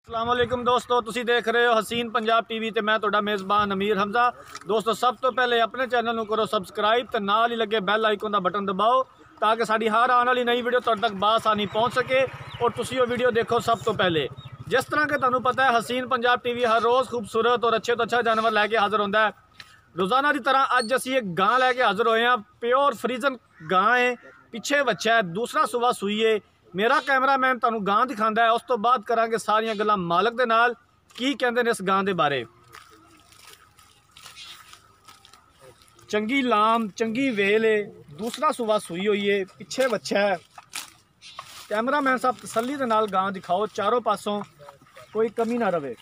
अस्सलाम वालेकुम दोस्तों, तुसी देख रहे हो हसीन पंजाब टीवी ते मैं तुहाडा मेज़बान अमीर हमजा। दोस्तों सब तो पहले अपने चैनल को करो सबसक्राइब तो नाल ही लगे बैल आइकन का बटन दबाओ ताकि साड़ी हर आने वाली नई वीडियो तुहाडे तक बासानी पहुँच सके और तुसी वो वीडियो देखो सब तो पहले। जिस तरह के तुहानू पता है हसीन पंजाब टीवी हर रोज़ खूबसूरत और अच्छे तो अच्छा जानवर लैके हाज़िर होंदा है। रोज़ाना की तरह अज असी एक गां लैके हाज़िर होए हैं। प्योर फ्रीजन गां है, पिछे बच्चा है, दूसरा सुबह सूई है। मेरा कैमरामैन तुहानू गां दिखांदा है, उस तो बाद करांगे सारियां गल्लां मालक दे नाल की कहंदे ने इस गां दे बारे। चंगी लाम चंगी वेल है, दूसरा सुबह सूई हुई है, पिछे बच्चा है। कैमरामैन साहब तसल्ली दे नाल गां दिखाओ, चारों पासों कोई कमी ना रवे।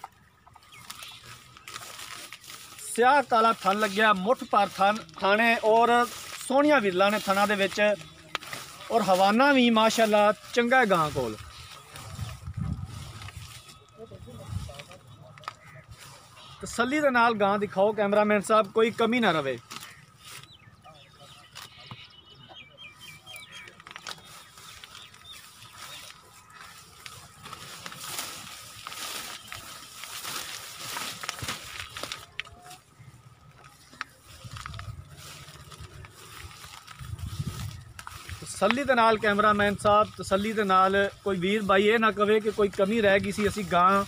स्याह काला थन लग्या, मुठ पर थाने और सोहनिया विरला ने थना दे विच और हवाना भी माशाल्लाह चंगा है गां कोल। तसल्ली दे नाल गां दिखाओ कैमरामैन साहब, कोई कमी ना रवे। तसल्ली दे नाल कैमरामैन साहब, तसल्ली दे नाल कोई वीर भाई ये ना कहे कि कोई कमी रह गई सी, असी गां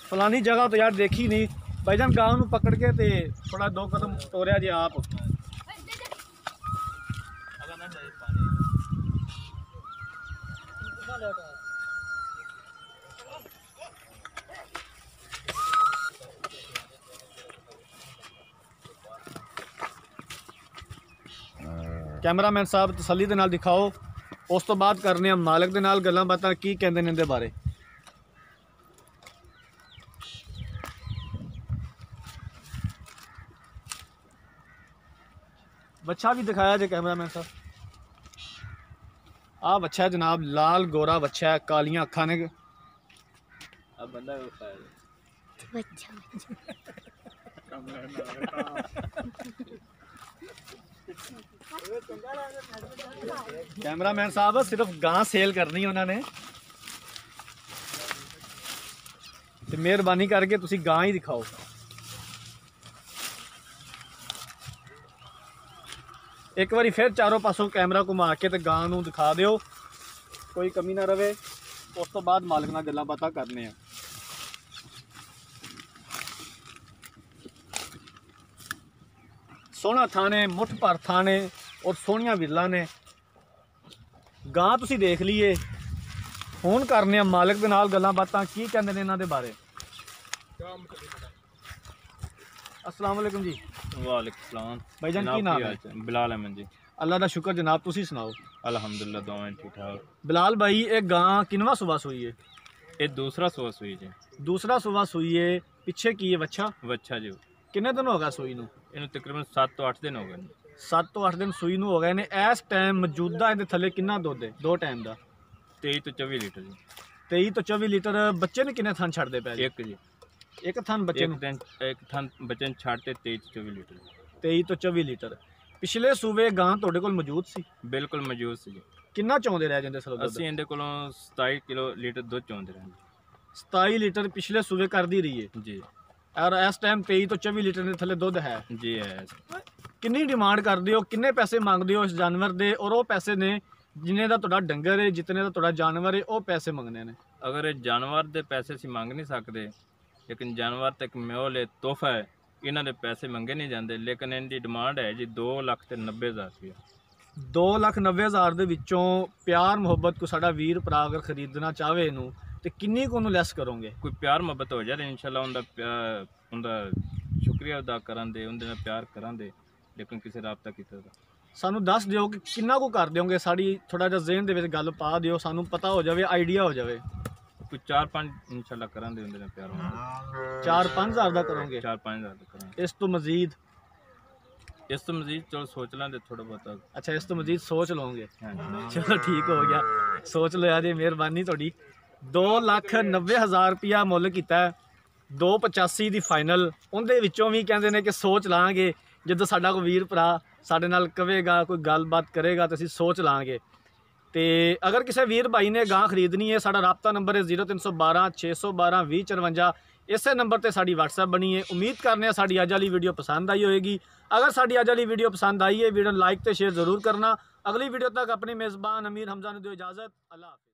फलानी जगह तो यार देखी नहीं। भाईजान गां नूं पकड़ के ते थोड़ा दो कदम तोड़िया जी आप। कैमरामैन साहब तसल्ली दे नाल दिखाओ, उस तो बाद करने हम मालक दे नाल गल्लां बातां की कहंदे ने इहदे बारे। बच्चा भी दिखाया जे कैमरामैन साहब। आ बच्चा है जनाब, लाल गोरा बच्चा है, कालियां अखां ने। अब बंदा कैमरामैन साहब सिर्फ गां सेल करनी उन्होंने, तो मेहरबानी करके तुसी गां ही दिखाओ। एक बारी फिर चारों पासों कैमरा घुमा के तो गां नूं दिखा दिओ, कोई कमी ना रवे। उस तो बाद मालिक नाल गल्लां बातां करने हैं। सोहना थाने, मुठ भर थाने और सोहनिया विरला ने। गां तुसी देख लीए, हुण करने आ मालिक दे नाल गल्लां बातां की कहंदे ने इन्हां दे बारे। अस्सलाम वालेकुम जी। वालेकुम सलाम। भाईजान की नाम है? बिलाल अहमद जी। अल्लाह दा शुक्र जनाब, तुसी सुनाओ। अल्हम्दुलिल्लाह दुआएं ठीक ठाक। बिलाल भाई एक गां किनवा सुबह सूई है? ये दूसरा सुबह सूई जी। दूसरा सुबह सूई है, पिछे की है बच्चा? बच्चा जी। किन्ने दिन हो गया सूई नूं? इन्हू तकरीबन 7 तो 8 दिन हो गए। 7 तो 8 दिन सूई नूं हो गए ने। इस टाइम मौजूदा इहदे थले कितना दुध है दो टाइम का? 23 तो 24 लीटर जी। 23 तो 24 लीटर। बच्चे ने किन्ने थन छड्डदे पे? एक जी। एक थन बच्चे नूं? एक थन बच्चे ने छाड़ते 23 तो 24 लीटर। 23 तो 24 लीटर। पिछले सूबे गां तुहाडे कोल मौजूद सी? बिल्कुल मौजूद सी जी। किन्ना चौंदे रह जांदे सलो दुध? असीं इहदे कोलों 27 किलो लीटर दुध चोंदे रहिंदे। 27 लीटर पिछले सूबे कर दी रही है जी। और इस टाइम 23 तो 24 लीटर के थले दुध है जी है। किन्नी डिमांड करते हो, किन्ने पैसे मंगते हो इस जानवर दे? और वो पैसे ने जिन्ने दा तुहाडा डंगर है, जितने दा तुहाडा जानवर है, वो पैसे मंगने ने? अगर ये जानवर दे पैसे असीं मंग नहीं सकते, लेकिन जानवर तो एक मोल है, तोहफा है, इन्हां दे पैसे मंगे नहीं जाते। लेकिन इनकी डिमांड है जी 2,90,000 रुपया। 2,90,000 दे विचों प्यार मुहब्बत को साडा वीर भरा अगर खरीदना चाहे इनू तो किन्नी को लैस करोगे? कोई प्यार मुहब्बत हो जाए इंशाल्लाह उनका शुक्रिया अदा करां दे, उनके नाल प्यार करां दे, लेकिन किसी रबता किता दा सानू दस दिओ कि किन्ना को कर दोगे? साड़ी थोड़ा जिहा ज़हन दे विच गल पा दिओ, सानू पता हो जाए, आइडिया हो जाए। कोई 4-5 इंशाल्लाह करां दे, उनके नाल प्यार होंदा। 4-5 हज़ार का करोगे? 4-5 हज़ार का करां। इस तो मजीद? इस तो मजीद चलो सोच लें थोड़ा बहुत। अच्छा, इस तो मजीद सोच लोगे? हाँ। चलो ठीक हो गया, सोच लो जी, मेहरबानी थोड़ी। 2,90,000 रुपया मुल किया, 285 की फाइनल। उनके विचों भी कहते हैं कि सोच लाँगे, जो साडा कोई वीर भरा साडे नाल कहेगा, कोई गलबात करेगा तो असीं सोच लाँगे। ਤੇ ਅਗਰ ਕਿਸੇ ਵੀਰ ਭਾਈ ਨੇ ਗਾਂ ਖਰੀਦਣੀ ਹੈ, ਸਾਡਾ ਰਾਬਤਾ ਨੰਬਰ ਹੈ 0312 612 2054। ਇਸੇ ਨੰਬਰ ਤੇ ਸਾਡੀ WhatsApp ਬਣੀ ਹੈ। ਉਮੀਦ ਕਰਨੇ ਆ ਸਾਡੀ ਅੱਜ ਵਾਲੀ ਵੀਡੀਓ ਪਸੰਦ ਆਈ ਹੋਏਗੀ। ਅਗਰ ਸਾਡੀ ਅੱਜ ਵਾਲੀ ਵੀਡੀਓ ਪਸੰਦ ਆਈ ਹੈ, ਵੀਡੀਓ ਨੂੰ ਲਾਈਕ ਤੇ ਸ਼ੇਅਰ ਜ਼ਰੂਰ ਕਰਨਾ। ਅਗਲੀ ਵੀਡੀਓ ਤੱਕ ਆਪਣੇ ਮੇਜ਼ਬਾਨ ਅਮੀਰ ਹਮਜ਼ਾ ਨੂੰ ਦਿਓ ਇਜਾਜ਼ਤ। ਅੱਲਾਹ ਹਾਫਿਜ਼।